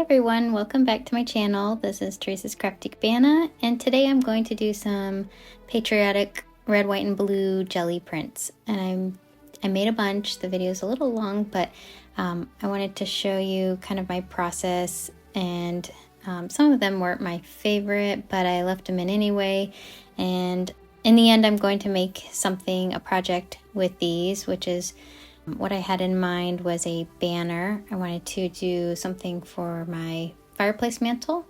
everyone, welcome back to my channel. This is Teresa's Crafty Cabana, and today I'm going to do some patriotic red, white, and blue jelly prints. And I made a bunch. The video is a little long, but I wanted to show you kind of my process, and some of them weren't my favorite, but I left them in anyway. And in the end, I'm going to make something, a project with these, which is what I had in mind was a banner. I wanted to do something for my fireplace mantle,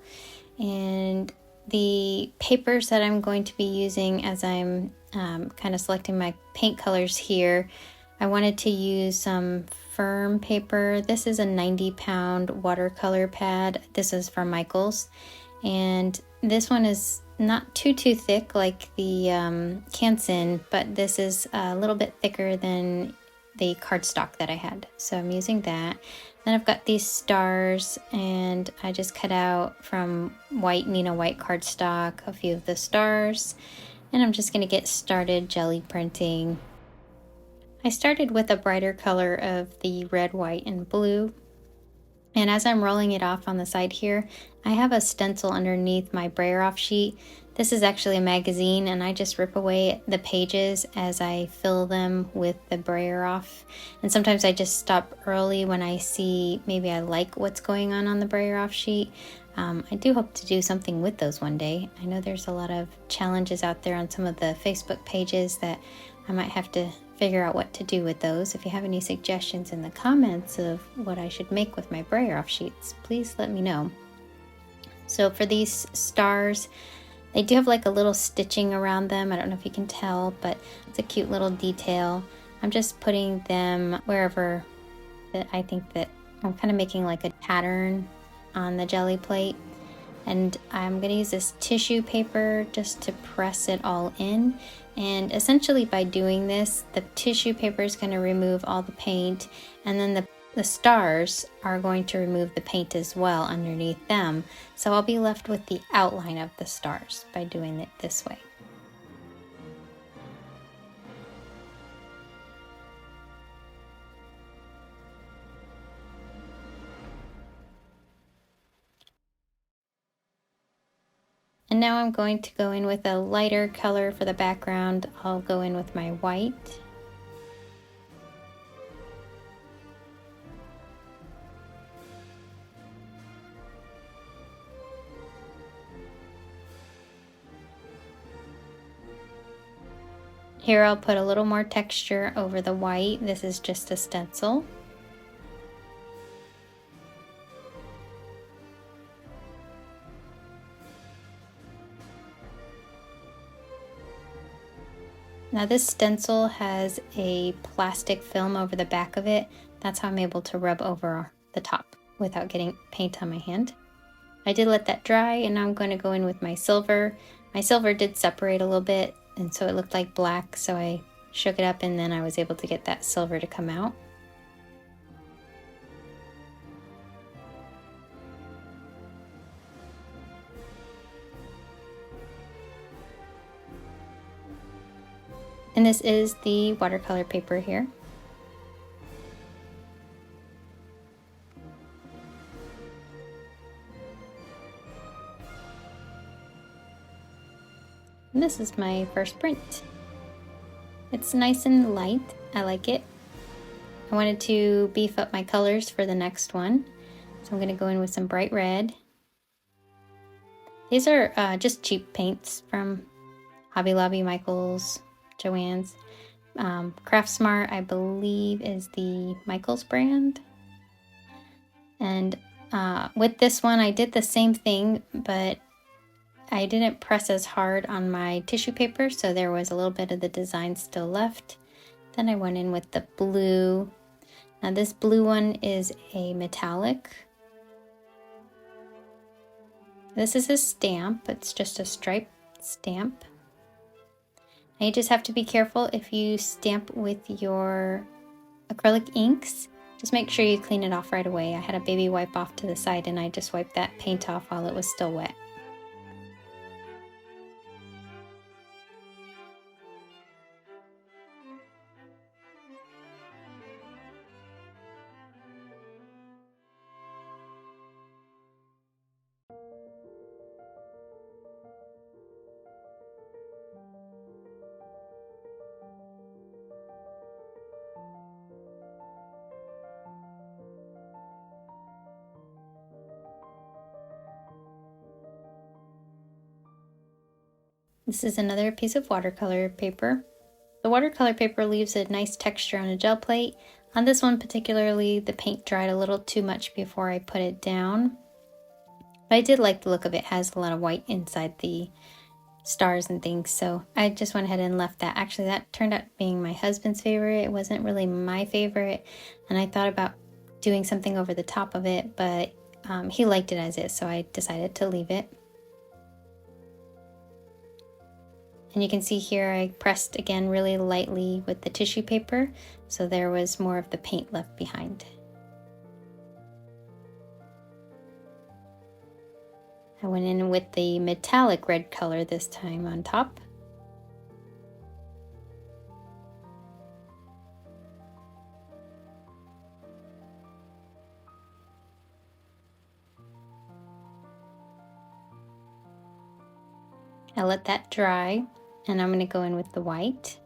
and the papers that I'm going to be using as I'm kind of selecting my paint colors here, I wanted to use some firm paper. This is a 90-pound watercolor pad. This is from Michaels, and this one is not too thick like the Canson, but this is a little bit thicker than the cardstock that I had, so I'm using that. Then I've got these stars, and I just cut out from white Nina white cardstock a few of the stars, and I'm just going to get started jelly printing. I started with a brighter color of the red, white, and blue, and as I'm rolling it off on the side here, I have a stencil underneath my brayer off sheet. This is actually a magazine, and I just rip away the pages as I fill them with the brayer off. And sometimes I just stop early when I see maybe I like what's going on the brayer off sheet. I do hope to do something with those one day. I know there's a lot of challenges out there on some of the Facebook pages that I might have to figure out what to do with those. If you have any suggestions in the comments of what I should make with my brayer off sheets, please let me know. So for these stars, they do have like a little stitching around them. I don't know if you can tell, but it's a cute little detail. I'm just putting them wherever that I think that I'm kind of making like a pattern on the jelly plate. And I'm going to use this tissue paper just to press it all in. And essentially by doing this, the tissue paper is going to remove all the paint, and then the stars are going to remove the paint as well underneath them. So I'll be left with the outline of the stars by doing it this way. And now I'm going to go in with a lighter color for the background. I'll go in with my white. Here I'll put a little more texture over the white. This is just a stencil. Now this stencil has a plastic film over the back of it. That's how I'm able to rub over the top without getting paint on my hand. I did let that dry, and now I'm going to go in with my silver. My silver did separate a little bit, and so it looked like black, so I shook it up, and then I was able to get that silver to come out. And this is the watercolor paper here. And this is my first print. It's nice and light. I like it. I wanted to beef up my colors for the next one, so I'm going to go in with some bright red. These are just cheap paints from Hobby Lobby, Michaels, Joann's. CraftSmart, I believe, is the Michaels brand. And with this one, I did the same thing, but I didn't press as hard on my tissue paper, so there was a little bit of the design still left. Then I went in with the blue. Now this blue one is a metallic. This is a stamp. It's just a striped stamp. Now you just have to be careful if you stamp with your acrylic inks. Just make sure you clean it off right away. I had a baby wipe off to the side, and I just wiped that paint off while it was still wet. This is another piece of watercolor paper. The watercolor paper leaves a nice texture on a gel plate. On this one particularly, the paint dried a little too much before I put it down. But I did like the look of it. It has a lot of white inside the stars and things, so I just went ahead and left that. Actually, that turned out being my husband's favorite. It wasn't really my favorite, and I thought about doing something over the top of it, but he liked it as is, so I decided to leave it. And you can see here I pressed again really lightly with the tissue paper, so there was more of the paint left behind. I went in with the metallic red color this time on top. I let that dry, and I'm going to go in with the white.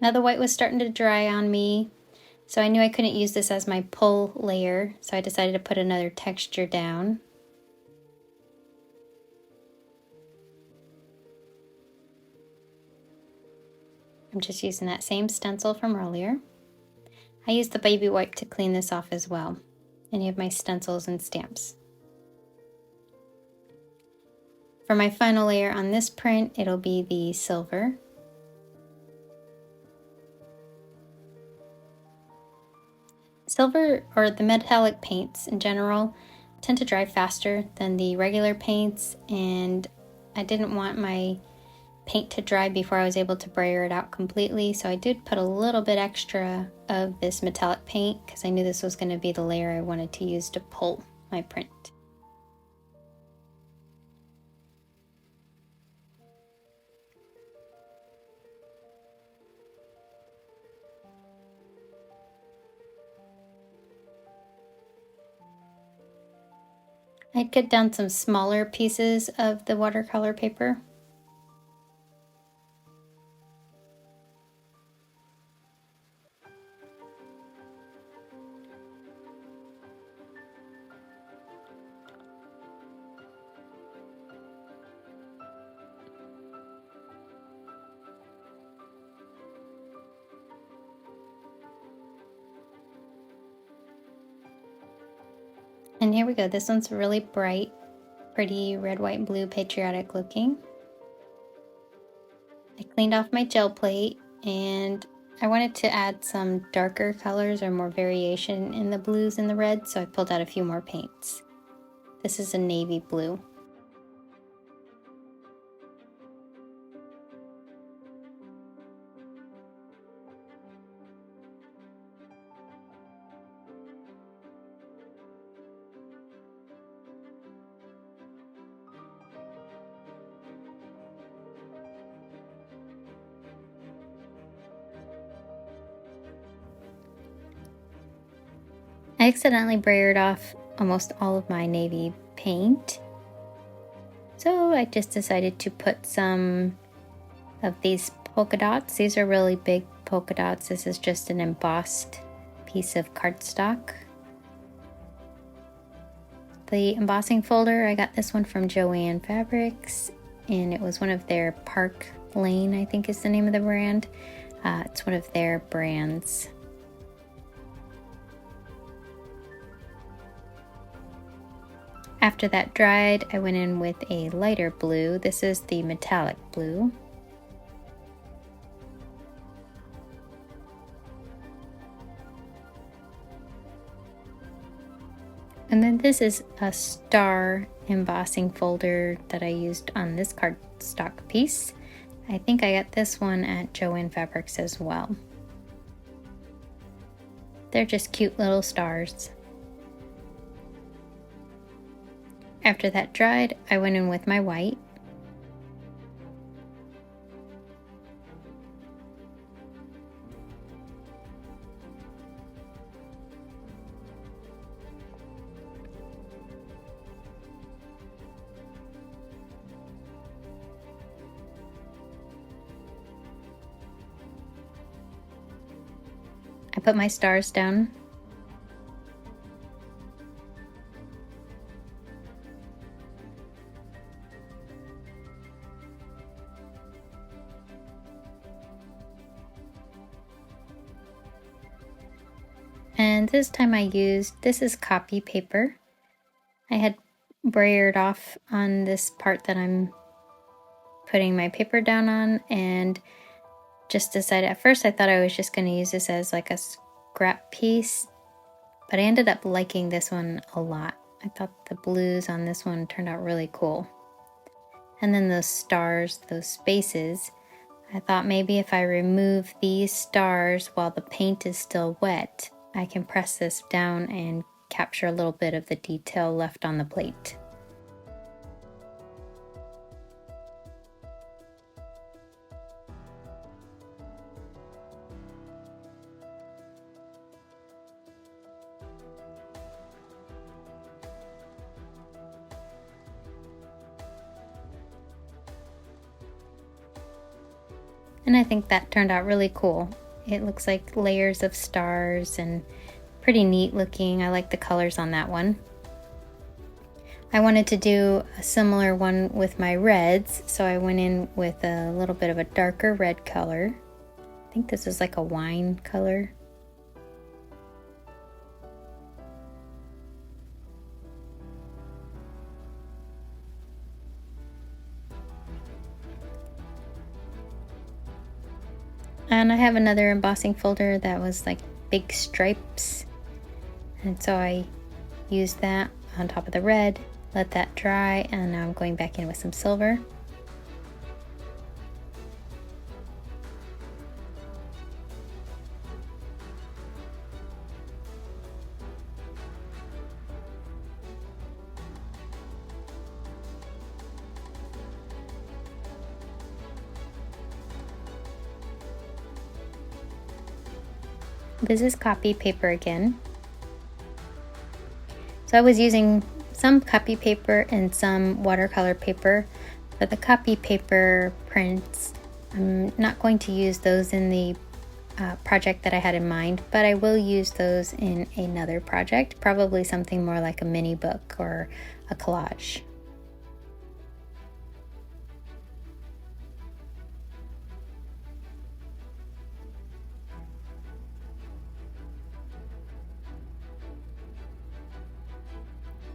Now the white was starting to dry on me, so I knew I couldn't use this as my pull layer, so I decided to put another texture down. I'm just using that same stencil from earlier. I used the baby wipe to clean this off as well. Any of my stencils and stamps. For my final layer on this print, it'll be the silver. Silver, or the metallic paints in general, tend to dry faster than the regular paints, and I didn't want my paint to dry before I was able to brayer it out completely, so I did put a little bit extra of this metallic paint because I knew this was going to be the layer I wanted to use to pull my print. I'd cut down some smaller pieces of the watercolor paper. And here we go. This one's really bright, pretty red, white, and blue, patriotic looking. I cleaned off my gel plate, and I wanted to add some darker colors or more variation in the blues and the reds, so I pulled out a few more paints. This is a navy blue. I accidentally brayered off almost all of my navy paint, so I just decided to put some of these polka dots. These are really big polka dots. This is just an embossed piece of cardstock. The embossing folder, I got this one from Joann Fabrics, and it was one of their Park Lane, I think is the name of the brand. It's one of their brands. After that dried, I went in with a lighter blue. This is the metallic blue. And then this is a star embossing folder that I used on this cardstock piece. I think I got this one at Joann Fabrics as well. They're just cute little stars. After that dried, I went in with my white. I put my stars down. And this time I used, this is copy paper. I had brayered off on this part that I'm putting my paper down on, and just decided, at first I thought I was just going to use this as like a scrap piece, but I ended up liking this one a lot. I thought the blues on this one turned out really cool. And then those stars, those spaces, I thought maybe if I remove these stars while the paint is still wet, I can press this down and capture a little bit of the detail left on the plate. And I think that turned out really cool. It looks like layers of stars and pretty neat looking. I like the colors on that one. I wanted to do a similar one with my reds, so I went in with a little bit of a darker red color. I think this is like a wine color. And I have another embossing folder that was like big stripes, and so I used that on top of the red, let that dry, and now I'm going back in with some silver. This is copy paper again. So I was using some copy paper and some watercolor paper. For the copy paper prints, I'm not going to use those in the project that I had in mind, but I will use those in another project, probably something more like a mini book or a collage.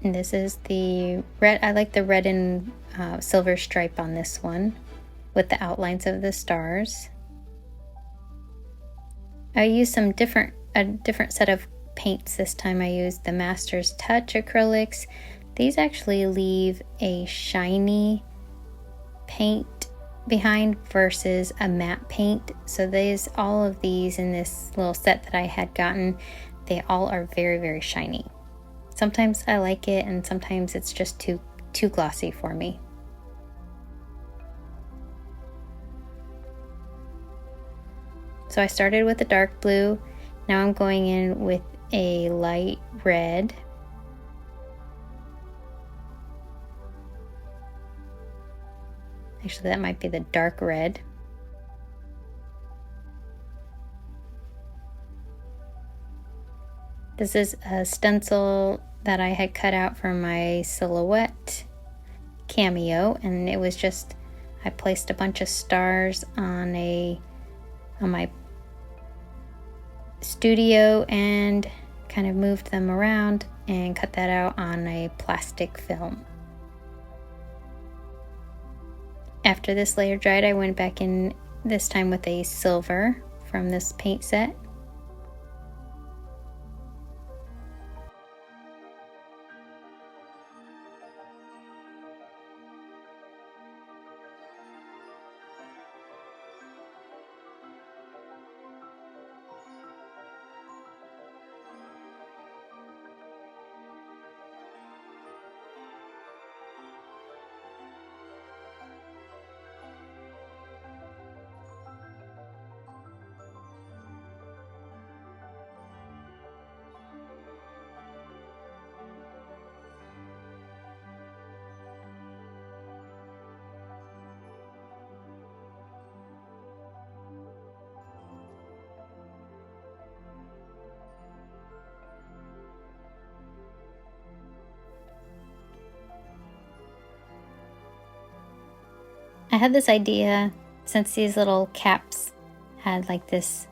And this is the red. I like the red and silver stripe on this one with the outlines of the stars. I used a different set of paints this time. I used the Master's Touch acrylics. These actually leave a shiny paint behind versus a matte paint. So all of these in this little set that I had gotten, they all are very, very shiny. Sometimes I like it, and sometimes it's just too glossy for me. So I started with a dark blue. Now I'm going in with a light red. Actually, that might be the dark red. This is a stencil that I had cut out for my silhouette cameo, and it was just, I placed a bunch of stars on my studio and kind of moved them around and cut that out on a plastic film. After this layer dried, I went back in this time with a silver from this paint set. I had this idea, since these little caps had like this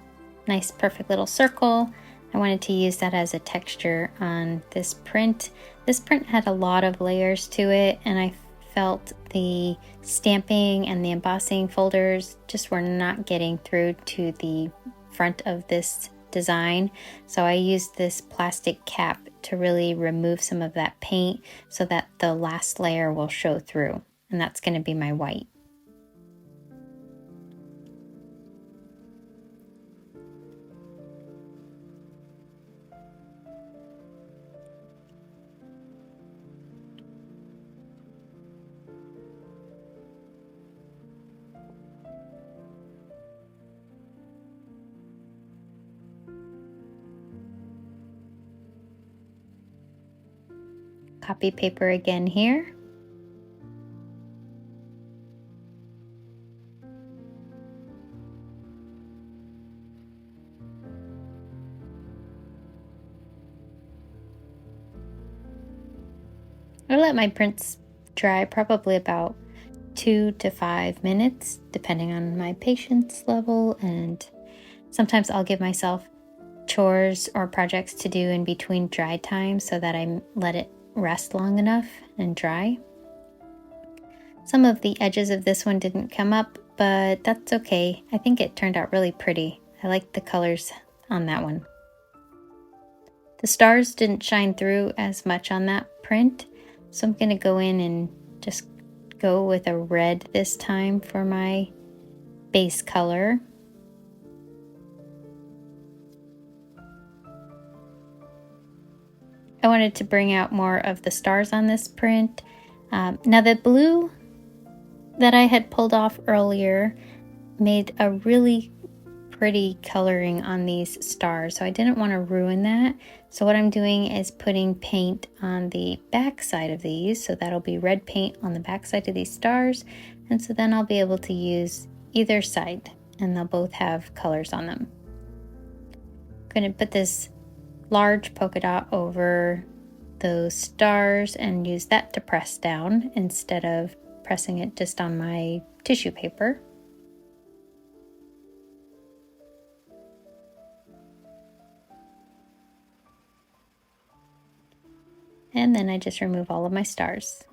nice perfect little circle, I wanted to use that as a texture on this print. This print had a lot of layers to it, and I felt the stamping and the embossing folders just were not getting through to the front of this design. So I used this plastic cap to really remove some of that paint so that the last layer will show through, and that's going to be my white. Copy paper again here. I let my prints dry probably about 2 to 5 minutes, depending on my patience level, and sometimes I'll give myself chores or projects to do in between dry time so that I let it rest long enough and dry. Some of the edges of this one didn't come up, but that's okay. I think it turned out really pretty. I like the colors on that one. The stars didn't shine through as much on that print, so I'm going to go in and just go with a red this time for my base color. I wanted to bring out more of the stars on this print. Now the blue that I had pulled off earlier made a really pretty coloring on these stars, so I didn't want to ruin that. So what I'm doing is putting paint on the back side of these, so that'll be red paint on the back side of these stars, and so then I'll be able to use either side and they'll both have colors on them. I'm going to put this large polka dot over those stars and use that to press down instead of pressing it just on my tissue paper. And then I just remove all of my stars.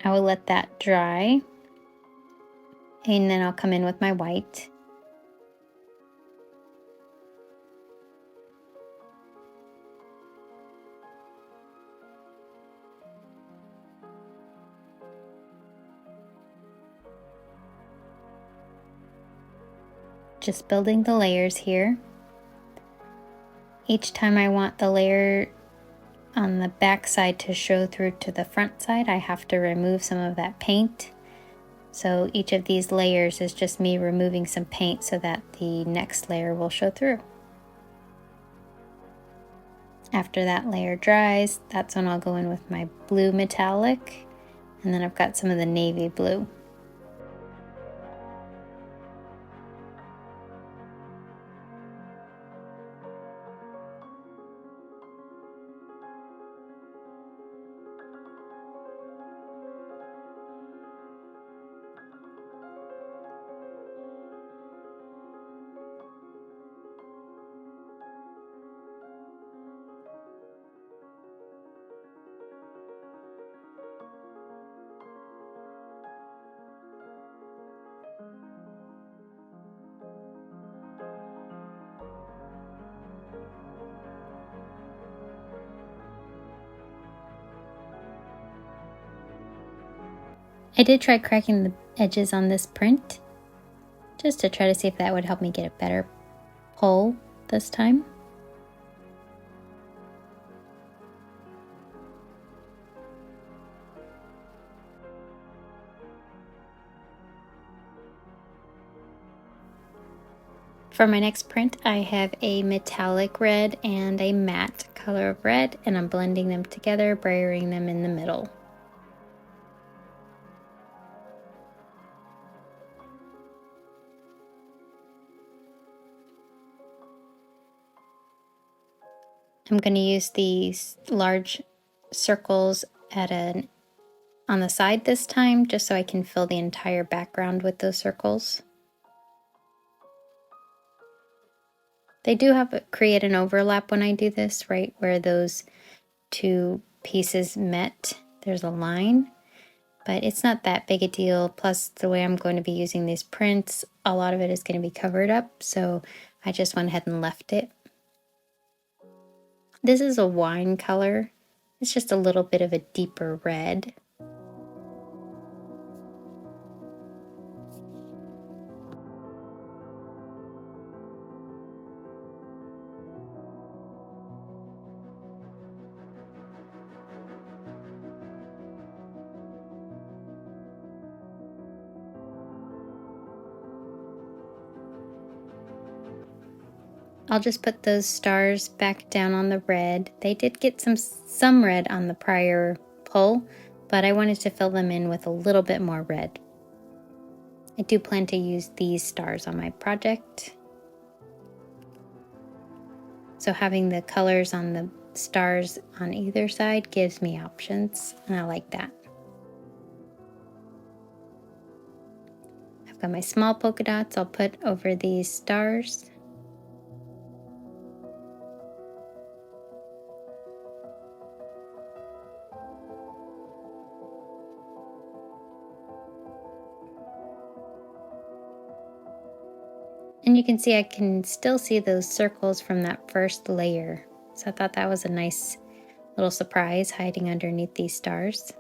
I will let that dry, and then I'll come in with my white. Just building the layers here. Each time I want the layer on the back side to show through to the front side, I have to remove some of that paint. So each of these layers is just me removing some paint so that the next layer will show through. After that layer dries, that's when I'll go in with my blue metallic, and then I've got some of the navy blue. I did try cracking the edges on this print, just to try to see if that would help me get a better pull this time. For my next print, I have a metallic red and a matte color of red, and I'm blending them together, brayering them in the middle. I'm going to use these large circles on the side this time, just so I can fill the entire background with those circles. They do create an overlap when I do this, right where those two pieces met. There's a line, but it's not that big a deal. Plus, the way I'm going to be using these prints, a lot of it is going to be covered up, so I just went ahead and left it. This is a wine color. It's just a little bit of a deeper red. I'll just put those stars back down on the red. They did get some red on the prior pull, but I wanted to fill them in with a little bit more red. I do plan to use these stars on my project. So having the colors on the stars on either side gives me options, and I like that. I've got my small polka dots I'll put over these stars. And you can see I can still see those circles from that first layer. So I thought that was a nice little surprise hiding underneath these stars.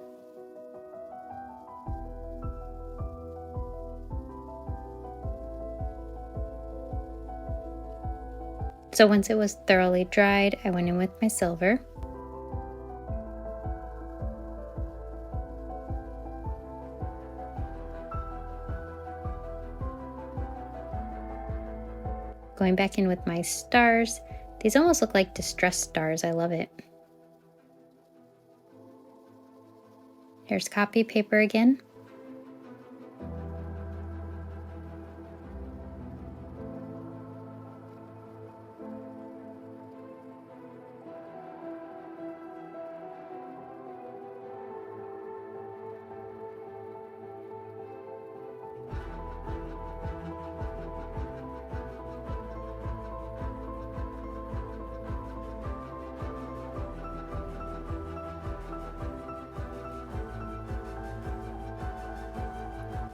So once it was thoroughly dried, I went in with my silver. Going back in with my stars. These almost look like distressed stars. I love it. Here's copy paper again.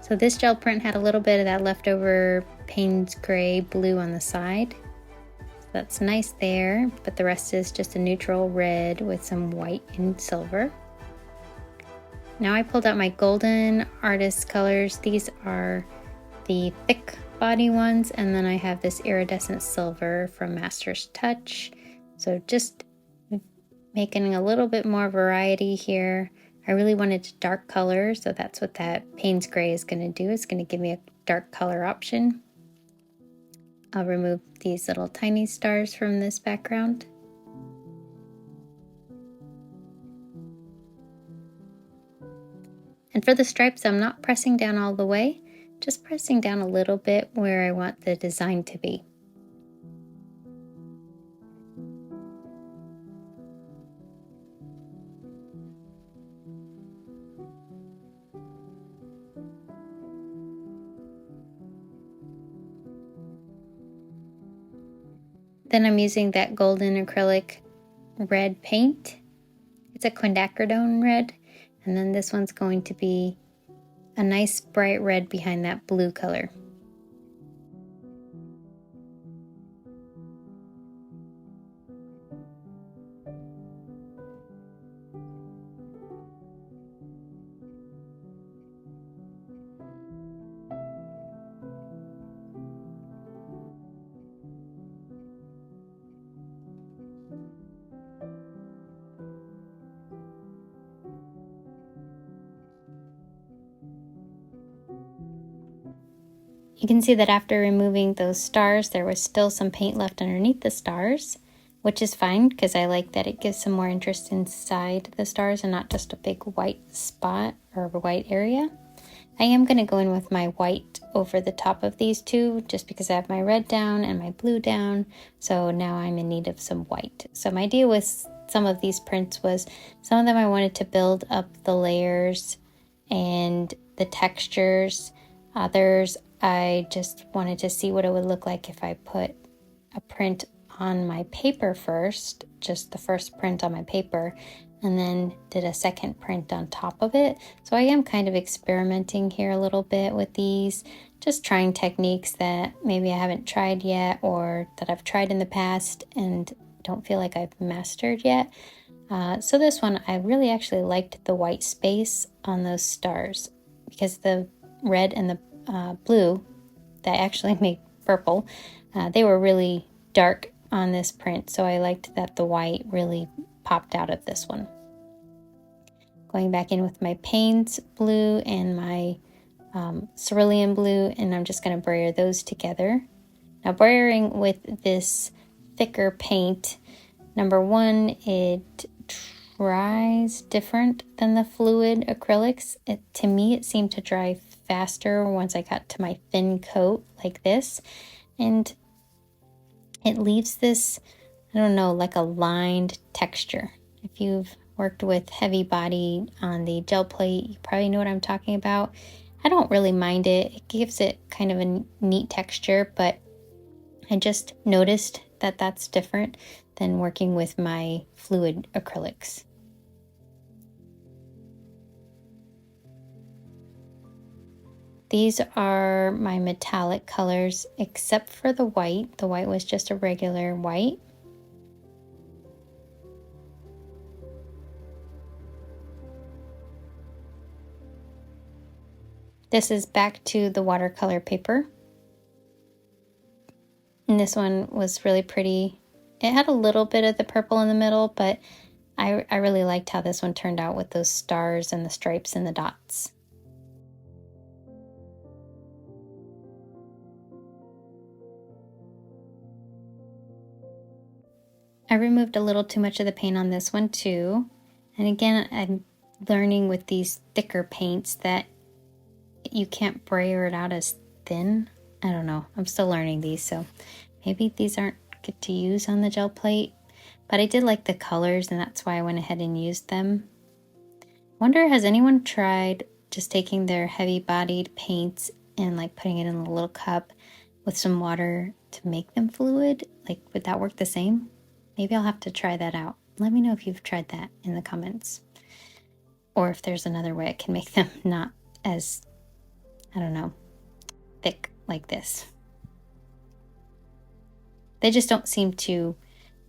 So this gel print had a little bit of that leftover Payne's Gray blue on the side. So that's nice there, but the rest is just a neutral red with some white and silver. Now I pulled out my golden artist colors. These are the thick body ones, and then I have this iridescent silver from Master's Touch. So just making a little bit more variety here. I really wanted dark color, so that's what that Payne's Gray is going to do. It's going to give me a dark color option. I'll remove these little tiny stars from this background. And for the stripes, I'm not pressing down all the way, just pressing down a little bit where I want the design to be. Then I'm using that golden acrylic red paint. It's a quinacridone red, and then this one's going to be a nice bright red behind that blue color. You can see that after removing those stars, there was still some paint left underneath the stars, which is fine because I like that it gives some more interest inside the stars and not just a big white spot or a white area. I am going to go in with my white over the top of these two just because I have my red down and my blue down. So now I'm in need of some white. So my idea with some of these prints was some of them I wanted to build up the layers and the textures. Others I just wanted to see what it would look like if I put a print on my paper first, just the first print on my paper, and then did a second print on top of it. So I am kind of experimenting here a little bit with these, just trying techniques that maybe I haven't tried yet or that I've tried in the past and don't feel like I've mastered yet. So this one, I really actually liked the white space on those stars because the red and the blue that actually make purple, they were really dark on this print, so I liked that the white really popped out of this one. Going back in with my Payne's blue and my cerulean blue, and I'm just going to brayer those together. Now brayering with this thicker paint, number one, it dries different than the fluid acrylics. To me, it seemed to dry faster once I got to my thin coat like this, and it leaves this, I don't know, like a lined texture. If you've worked with heavy body on the gel plate, you probably know what I'm talking about. I don't really mind it. It gives it kind of a neat texture, but I just noticed that that's different than working with my fluid acrylics. These are my metallic colors, except for the white. The white was just a regular white. This is back to the watercolor paper. And this one was really pretty. It had a little bit of the purple in the middle, but I really liked how this one turned out with those stars and the stripes and the dots. I removed a little too much of the paint on this one too. And again, I'm learning with these thicker paints that you can't brayer it out as thin. I don't know. I'm still learning these, so maybe these aren't good to use on the gel plate. But I did like the colors, and that's why I went ahead and used them. Wonder, has anyone tried just taking their heavy-bodied paints and like putting it in a little cup with some water to make them fluid? Like, would that work the same? Maybe I'll have to try that out. Let me know if you've tried that in the comments. Or if there's another way I can make them not as, I don't know, thick like this. They just don't seem to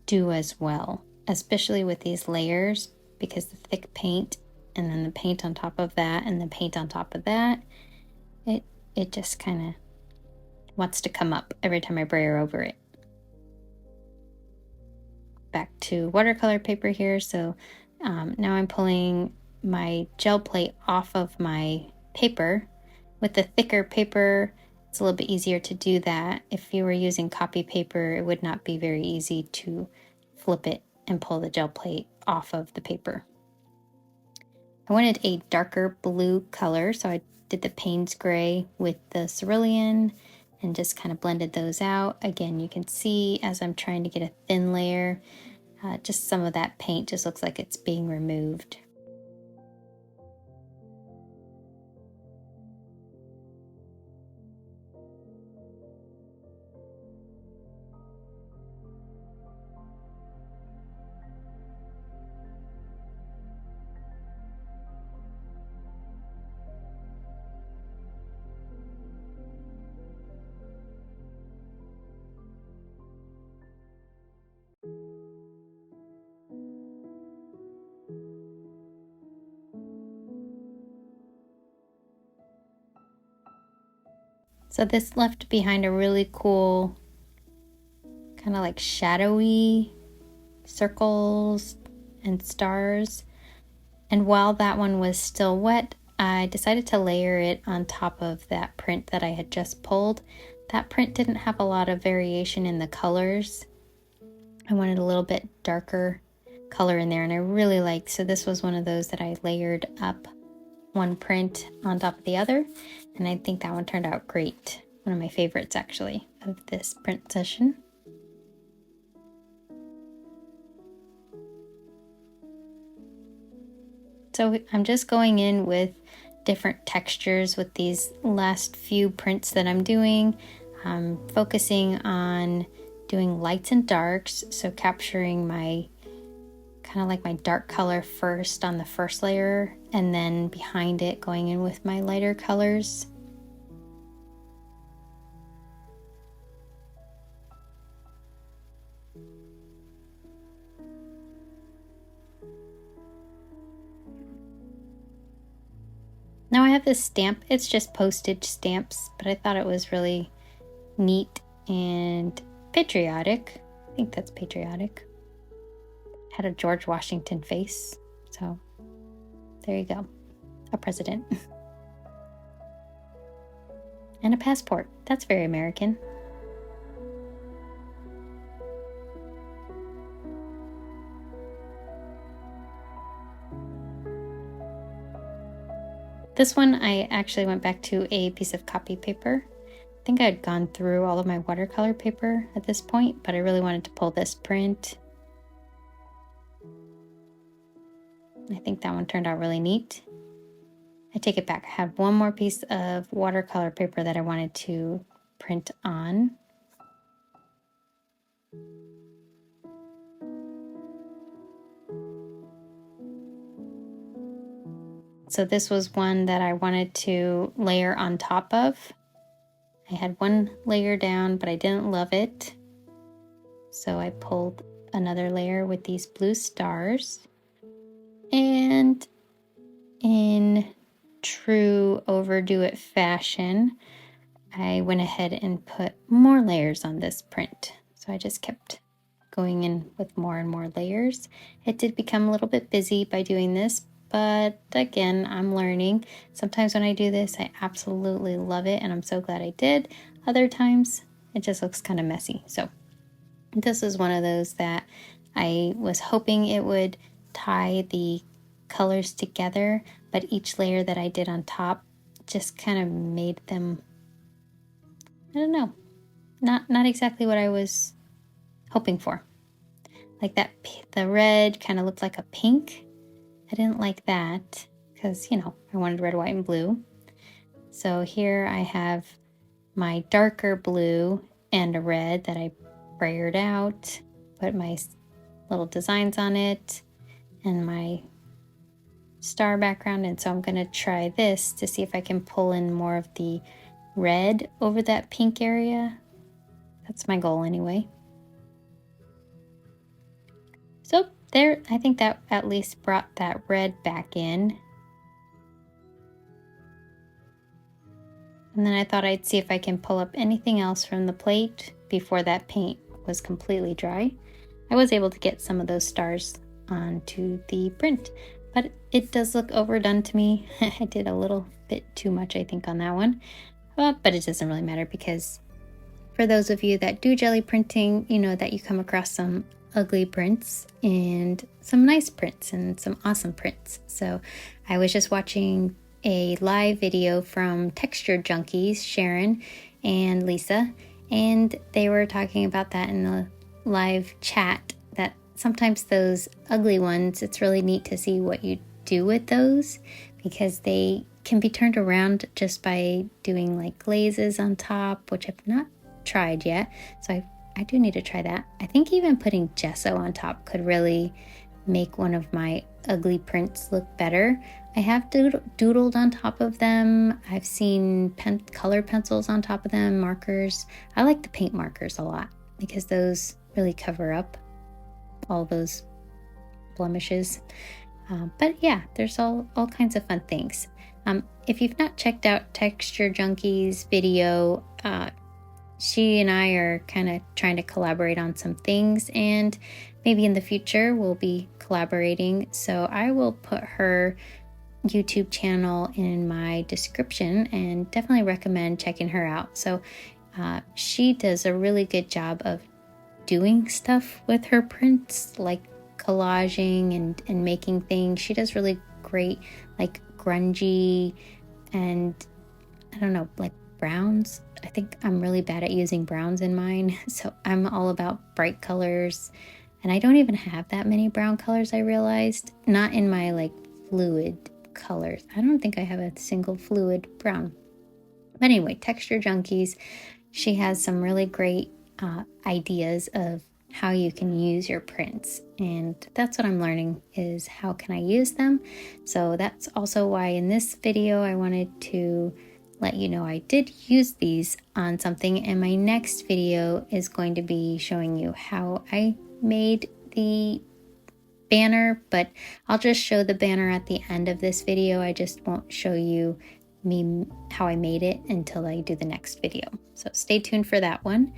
do as well, especially with these layers, because the thick paint and then the paint on top of that and the paint on top of that, it just kind of wants to come up every time I brayer over it. Back to watercolor paper here. So now I'm pulling my gel plate off of my paper. With the thicker paper, it's a little bit easier to do that. If you were using copy paper, it would not be very easy to flip it and pull the gel plate off of the paper. I wanted a darker blue color, so I did the Payne's gray with the cerulean and just kind of blended those out. Again, you can see as I'm trying to get a thin layer, just some of that paint just looks like it's being removed. So this left behind a really cool kind of like shadowy circles and stars. And while that one was still wet, I decided to layer it on top of that print that I had just pulled. That print didn't have a lot of variation in the colors. I wanted a little bit darker color in there, and I really liked, so this was one of those that I layered up one print on top of the other, and I think that one turned out great. One of my favorites actually of this print session. So I'm just going in with different textures with these last few prints that I'm doing. I'm focusing on doing lights and darks, so capturing my kind of like my dark color first on the first layer, and then behind it going in with my lighter colors. Now I have this stamp, it's just postage stamps, but I thought it was really neat and patriotic. I think that's patriotic. Had a George Washington face, so there you go, a president. And a passport, that's very American. This one I actually went back to a piece of copy paper. I think I had gone through all of my watercolor paper at this point, but I really wanted to pull this print. I think that one turned out really neat. I take it back. I have one more piece of watercolor paper that I wanted to print on. So this was one that I wanted to layer on top of. I had one layer down, but I didn't love it. So I pulled another layer with these blue stars. And in true overdo it fashion, I went ahead and put more layers on this print. So I just kept going in with more and more layers. It did become a little bit busy by doing this, but again, I'm learning. Sometimes when I do this, I absolutely love it, and I'm so glad I did. Other times, it just looks kind of messy. So this is one of those that I was hoping it would tie the colors together, but each layer that I did on top just kind of made them, I don't know, not exactly what I was hoping for. Like that, the red kind of looked like a pink. I didn't like that because, you know, I wanted red, white, and blue. So here I have my darker blue and a red that I brayered out, put my little designs on it, and my star background. And so I'm going to try this to see if I can pull in more of the red over that pink area. That's my goal anyway. So there, I think that at least brought that red back in. And then I thought I'd see if I can pull up anything else from the plate before that paint was completely dry. I was able to get some of those stars onto the print, but it does look overdone to me. I did a little bit too much, I think, on that one. But it doesn't really matter, because for those of you that do jelly printing, you know that you come across some ugly prints and some nice prints and some awesome prints. So I was just watching a live video from Texture Junkies, Sharon and Lisa, and they were talking about that in the live chat, that sometimes those ugly ones, it's really neat to see what you do with those, because they can be turned around just by doing like glazes on top, which I've not tried yet. So I do need to try that. I think even putting gesso on top could really make one of my ugly prints look better. I have doodled on top of them. I've seen color pencils on top of them, markers. I like the paint markers a lot because those really cover up all those blemishes. But yeah, there's all kinds of fun things. If you've not checked out Texture Junkies video, she and I are kind of trying to collaborate on some things, and maybe in the future we'll be collaborating. So I will put her YouTube channel in my description and definitely recommend checking her out. So she does a really good job of doing stuff with her prints, like collaging and making things. She does really great like grungy and I don't know, like browns. I think I'm really bad at using browns in mine, so I'm all about bright colors. And I don't even have that many brown colors, I realized. Not in my like fluid colors. I don't think I have a single fluid brown. But anyway, Texture Junkies, she has some really great ideas of how you can use your prints, and that's what I'm learning, is how can I use them. So that's also why in this video I wanted to let you know I did use these on something, and my next video is going to be showing you how I made the banner, but I'll just show the banner at the end of this video. I just won't show you how I made it until I do the next video. So stay tuned for that one.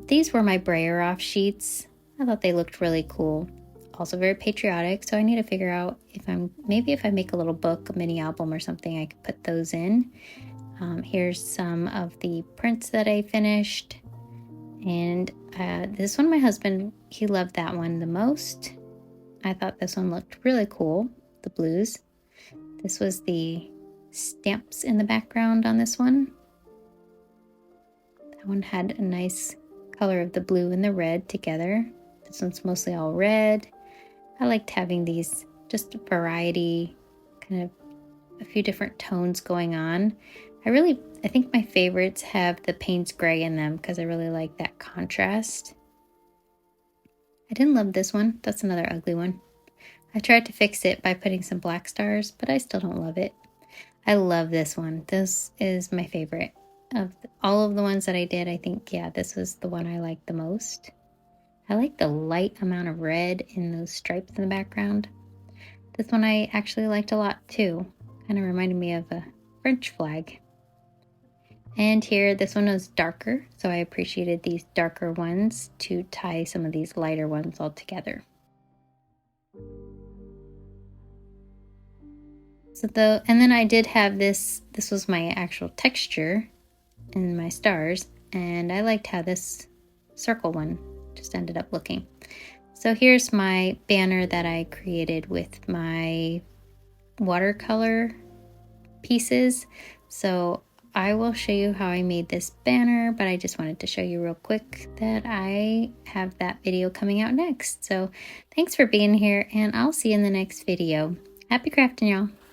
These were my brayer off sheets. I thought they looked really cool. Also very patriotic, so I need to figure out if if I make a little book, a mini album or something, I could put those in. Here's some of the prints that I finished. And this one, my husband, he loved that one the most. I thought this one looked really cool, the blues. This was the stamps in the background on this one. That one had a nice color of the blue and the red together. This one's mostly all red. I liked having these, just a variety, kind of a few different tones going on. I think my favorites have the Payne's Gray in them because I really like that contrast. I didn't love this one. That's another ugly one. I tried to fix it by putting some black stars, but I still don't love it. I love this one. This is my favorite. Of all of the ones that I did, I think, yeah, this was the one I liked the most. I like the light amount of red in those stripes in the background. This one I actually liked a lot too. Kind of reminded me of a French flag. And here, this one was darker, so I appreciated these darker ones to tie some of these lighter ones all together. And then I did have this was my actual texture in my stars, and I liked how this circle one just ended up looking. So here's my banner that I created with my watercolor pieces. So I will show you how I made this banner, but I just wanted to show you real quick that I have that video coming out next. So thanks for being here, and I'll see you in the next video. Happy crafting, y'all.